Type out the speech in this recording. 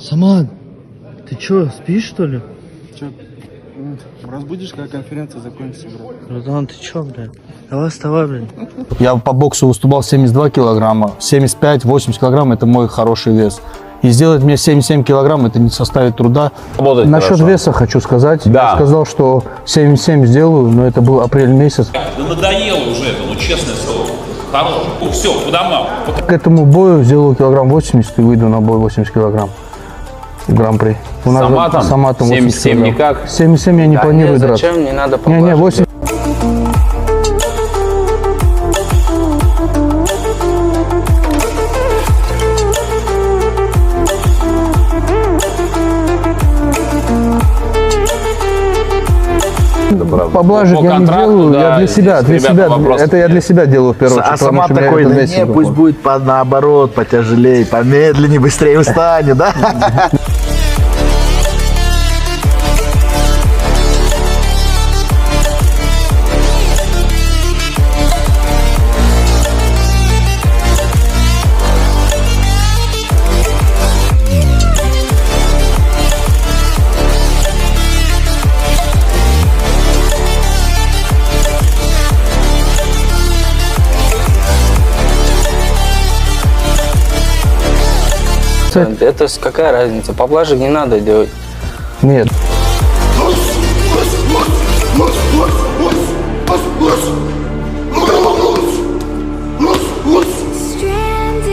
Самат, ты чё, спишь что ли? Че, разбудишь, когда конференция закончится, брат? Братан, ты чё, блядь? Давай вставай, блядь. Я по боксу выступал 72 килограмма, 75-80 килограмм – это мой хороший вес. И сделать мне 77 килограмм – это не составит труда. Насчет хорошо. веса хочу сказать. Да. Я сказал, что 77 сделаю, но это был апрель месяц. Да надоело уже это, ну честное слово. Хорош. Все, по домам. К этому бою сделаю килограмм 80 и выйду на бой 80 килограмм. Гран-при. У нас Саматом? с Саматом 77 килограмм. никак? 77 я не планирую драться. Зачем? Не надо Не, поблажек. 8. Поблажек По я не контракту, делаю, да, я для себя, здесь, ребята, вопросов это я нет. для себя делаю в первую очередь. А сама потому что у меня такой, это да весит не, такой. пусть будет наоборот, потяжелее, помедленнее, быстрее устанет, да? Это какая разница? Поблажек не надо делать. Нет. Stranded